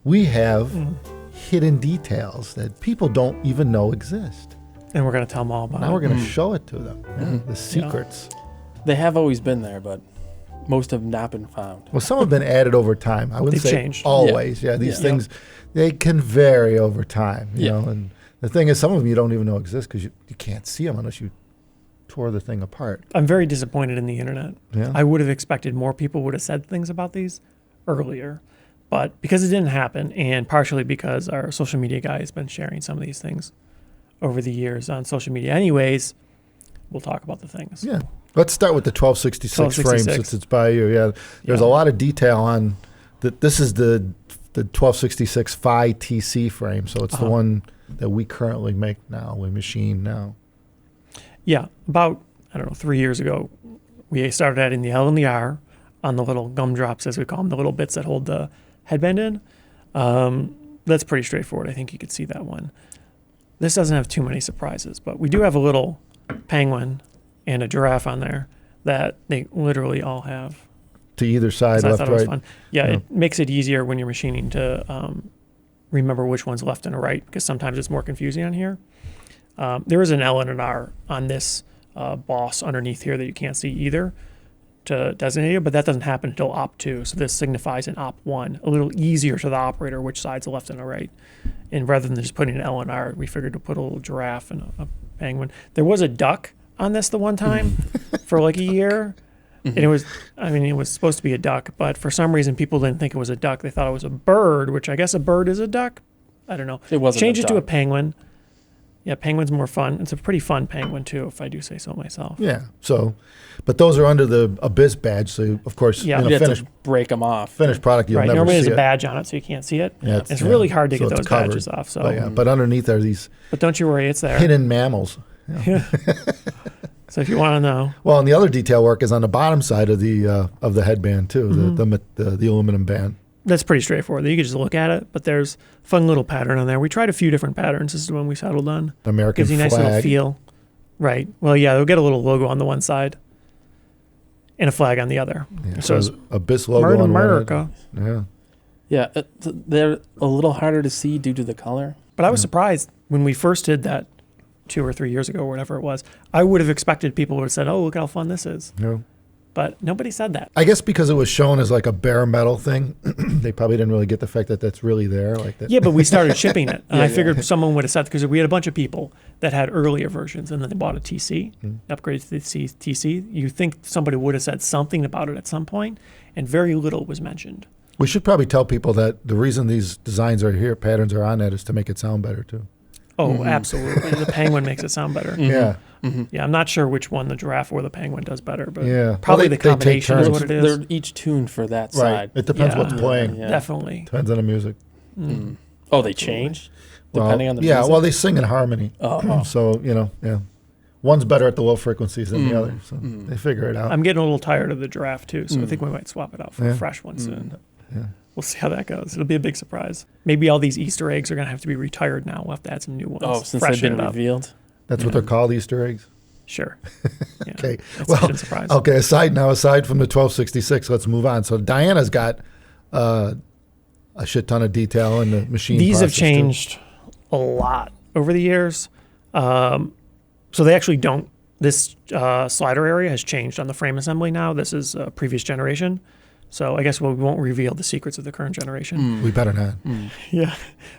we have hidden details that people don't even know exist. And we're going to tell them all about it. Now we're going to show it to them. The secrets. They have always been there, but most have not been found. Well, some have been added over time. I wouldn't They've say changed. always. Yeah, these things, they can vary over time. You know, and the thing is, some of them you don't even know exist because you can't see them unless you tore the thing apart. I'm very disappointed in the internet. Yeah. I would have expected more people would have said things about these earlier. But because it didn't happen, and partially because our social media guy has been sharing some of these things over the years on social media anyways, we'll talk about the things. Yeah. Let's start with the 1266 frame since it's by you. Yeah. There's a lot of detail on this is the 1266 Phi TC frame. So it's the one that we currently make now, we machine now. Yeah. About, 3 years ago, we started adding the L and the R on the little gumdrops, as we call them, the little bits that hold the headband in. That's pretty straightforward. I think you could see that one. This doesn't have too many surprises, but we do have a little penguin and a giraffe on there that they literally all have. To either side, left, right. Fun. Yeah, it makes it easier when you're machining to remember which one's left and right, because sometimes it's more confusing on here. There is an L and an R on this boss underneath here that you can't see either to designate it, but that doesn't happen until op 2. So this signifies an op 1, a little easier to the operator which side's a left and a right. And rather than just putting an L and R, we figured to put a little giraffe and a penguin. There was a duck on this the one time for like a year. And it was supposed to be a duck, but for some reason people didn't think it was a duck. They thought it was a bird, which I guess a bird is a duck. I don't know. It wasn't. Change it to a penguin. Yeah, penguin's more fun. It's a pretty fun penguin too, if I do say so myself. Yeah. So, but those are under the Abyss badge. So of course, you have to break them off. Finished product, you'll never Normally see there's a badge on it, so you can't see it. Yeah, it's really hard to get those badges off. So, but underneath are these. But don't you worry, it's there. Hidden mammals. Yeah. So if you want to know. Well, and the other detail work is on the bottom side of the headband too, the aluminum band. That's pretty straightforward. You can just look at it, but there's a fun little pattern on there. We tried a few different patterns. This is the one we settled on. American flag. Gives you a nice little feel. Right. Well, yeah, they'll get a little logo on the one side and a flag on the other. Yeah, so Abyss logo on America. One. Yeah. Yeah, they're a little harder to see due to the color. But I was surprised when we first did that 2 or 3 years ago or whatever it was. I would have expected people would have said, oh, look how fun this is. Yeah. But nobody said that. I guess because it was shown as like a bare metal thing, they probably didn't really get the fact that that's really there like that. Yeah, but we started shipping it. And I figured someone would have said, because we had a bunch of people that had earlier versions and then they bought a TC, upgraded to the TC. You think somebody would have said something about it at some point, and very little was mentioned. We should probably tell people that the reason these designs are here, patterns are on that, is to make it sound better too. Oh, absolutely. The penguin makes it sound better. Yeah. Yeah, I'm not sure which one, the giraffe or the penguin, does better, but Well, probably the they combination is what it is. They're each tuned for that Right. side. It depends what's playing. Yeah. Definitely. Depends on the music. Oh, they change depending on the music? music? Well, they sing in harmony. Oh. So, one's better at the low frequencies than the other. So they figure it out. I'm getting a little tired of the giraffe too, so I think we might swap it out for a fresh one soon. Yeah. We'll see how that goes. It'll be a big surprise. Maybe all these Easter eggs are going to have to be retired now. We'll have to add some new ones. Oh, since they've been revealed? That's what they're called, Easter eggs? Sure. Yeah. Okay. That's a surprise. Okay, aside from the 1266, let's move on. So Diana's got a shit ton of detail in the machine. These have changed a lot over the years. So they actually don't. This slider area has changed on the frame assembly now. This is a previous generation. So I guess we won't reveal the secrets of the current generation. We better not. Yeah.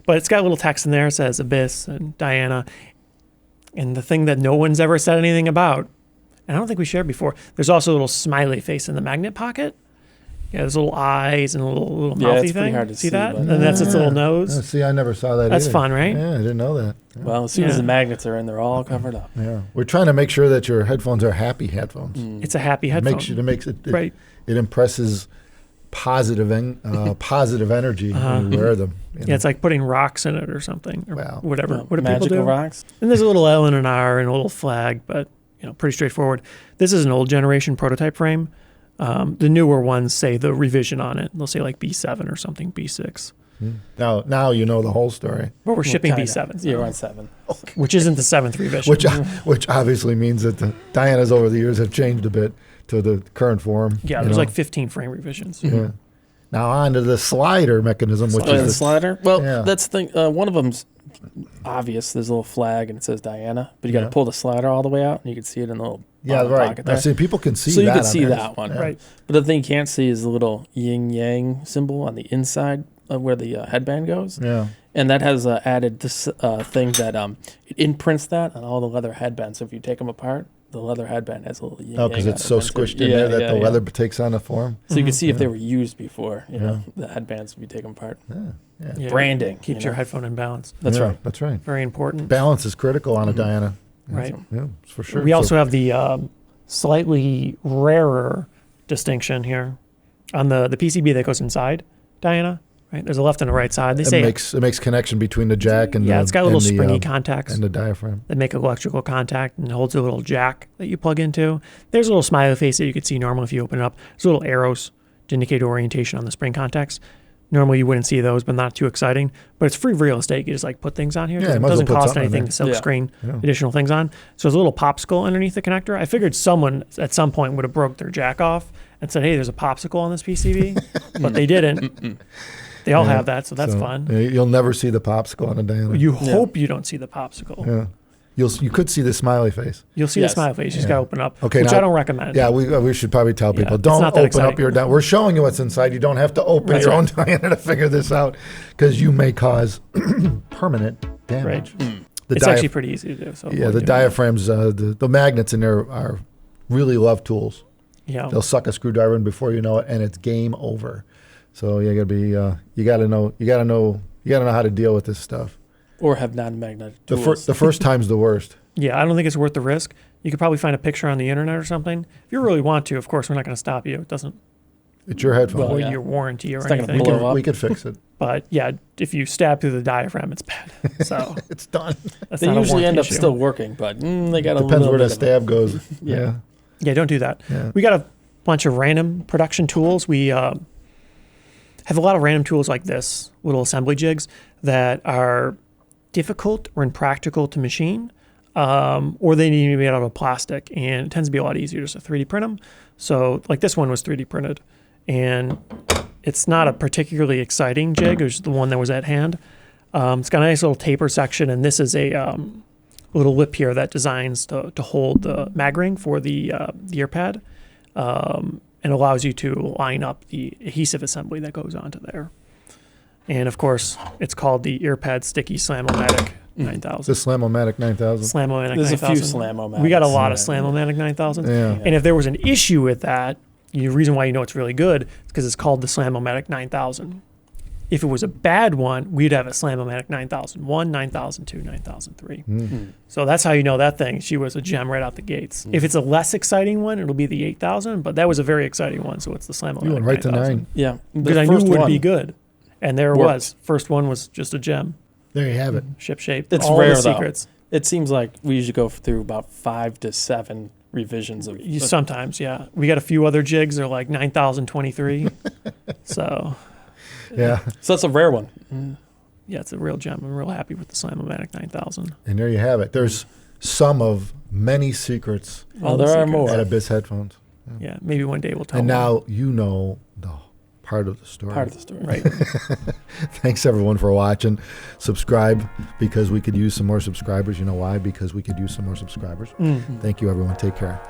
But it's got a little text in there. It says Abyss and Diana. And the thing that no one's ever said anything about, and I don't think we shared before, there's also a little smiley face in the magnet pocket. Yeah, there's little eyes and a little mouthy it's thing. pretty hard to see that? but- And that's its little nose. See, I never saw that That's either. fun, right? Yeah, I didn't know that. Yeah. Well, as soon as the magnets are in, they're all covered up. Yeah. We're trying to make sure that your headphones are happy headphones. It's a happy headphone. It impresses positive energy when you wear them. Yeah, it's like putting rocks in it or something, or whatever. What do people Magical do? rocks? And there's a little L and an R and a little flag, but pretty straightforward. This is an old generation prototype frame. The newer ones say the revision on it. They'll say like B7 or something, B6. Now you know the whole story. But we're shipping kinda. B7s. Yeah, we're on 7. Which isn't the 7th revision. Which obviously means that the Dianas over the years have changed a bit to the current form. Yeah, there's like 15 frame revisions. Yeah. Now on to the slider mechanism, which The is slider. Well, Yeah. that's the thing. One of them's obvious. There's a little flag and it says Diana, but you got to Yeah. pull the slider all the way out, and you can see it in the little yeah, bottom right. pocket I there. see people can see So that. you can on see theirs. that one, Yeah. Right. But the thing you can't see is the little yin yang symbol on the inside of where the headband goes. Yeah. And that has added this thing that it imprints that on all the leather headbands. So if you take them apart, the leather headband has a little yin Oh, because yang it's so imprinted. squished in there that the leather takes on the form. So you can Mhm. see if they were used before, you know, Yeah. the headbands if you take them apart. Yeah. Yeah. Yeah, Branding. keeps you your know. headphone in balance. That's Yeah, right. That's right. Very important. Balance is critical on a Mhm. Diana. Right. Yeah, for sure. We also have the slightly rarer distinction here on the PCB that goes inside Diana. Right, there's a left and a right side. They say it makes connection between the jack and yeah, the, it's got little and the, springy contacts and the diaphragm. that make electrical contact and holds a little jack that you plug into. There's a little smiley face that you could see normally if you open it up. There's little arrows to indicate orientation on the spring contacts. Normally you wouldn't see those, but not too exciting. But it's free real estate. You just like put things on here. Yeah, It might as well doesn't put cost something on anything there. to silk Yeah. screen Yeah. additional things on. So there's a little popsicle underneath the connector. I figured someone at some point would have broke their jack off and said, hey, there's a popsicle on this PCB. But they didn't. They all Yeah. have that, so that's fun. Yeah, you'll never see the popsicle on a Diana. You hope you don't see the popsicle. yeah. You could see the smiley face. You'll see Yes. the smiley face. You just Yeah. got to open up, Okay, which now- I don't recommend. Yeah, we should probably tell Yeah, people, it's don't not that open up exciting. your Diana. We're showing you what's inside. You don't have to open That's your right. own Diana to figure this out because you may cause permanent damage. Right. The It's diaph- actually pretty easy to do. So yeah, avoid the doing that. diaphragms, the magnets in there are really love tools. Yeah. They'll suck a screwdriver in before you know it, and it's game over. So you gotta be, you gotta know how to deal with this stuff. Or have non-magnetic The, tools. the first time's the worst. Yeah, I don't think it's worth the risk. You could probably find a picture on the internet or something. If you really want to, of course, we're not going to stop you. It doesn't It's your headphone. Well, void yeah. your warranty or It's not gonna anything. blow up. We could fix it. But yeah, if you stab through the diaphragm, it's bad. So It's done. that's They not a usually warranty end up issue. still working, but they got a Depends little where the bit of stab goes. Yeah. Yeah, don't do that. Yeah. We got a bunch of random production tools. We have a lot of random tools like this, little assembly jigs that are difficult or impractical to machine, or they need to be made out of plastic, and it tends to be a lot easier just to 3D print them. So like this one was 3D printed, and it's not a particularly exciting jig. It was the one that was at hand. It's got a nice little taper section, and this is a little lip here that designs to hold the mag ring for the ear pad, and allows you to line up the adhesive assembly that goes onto there. And of course, it's called the EarPad Sticky Slam-O-Matic 9000. The Slam-O-Matic 9000. Slam-O-Matic There's a 9000. few Slam-O-Matics. We got a lot of Yeah. Slam-O-Matic 9000s. Yeah. And if there was an issue with that, the reason why you know it's really good is because it's called the Slam-O-Matic 9000. If it was a bad one, we'd have a Slam-O-Matic 9001, 9002, 9003. So that's how you know that thing. She was a gem right out the gates. If it's a less exciting one, it'll be the 8000, but that was a very exciting one, so it's the Slam-O-Matic You went right to 9000. 9. Yeah. Because I knew it would be good. And there it Worked. was. First one was just a gem, There you have it. ship shaped. It's all rare, the though. secrets. It seems like we usually go through about 5 to 7 revisions of. Sometimes, yeah. We got a few other jigs. They're like 9023. So, Yeah. So that's a rare one. yeah, it's a real gem. I'm real happy with the Slam-O-Matic 9000. And there you have it. There's some of many secrets Oh, there are more. at Abyss headphones. Yeah, maybe one day we'll tell And them. now you know the part of the story. Part of the story. Right. Thanks everyone for watching. Subscribe because we could use some more subscribers. You know why? Because we could use some more subscribers. Thank you everyone. Take care.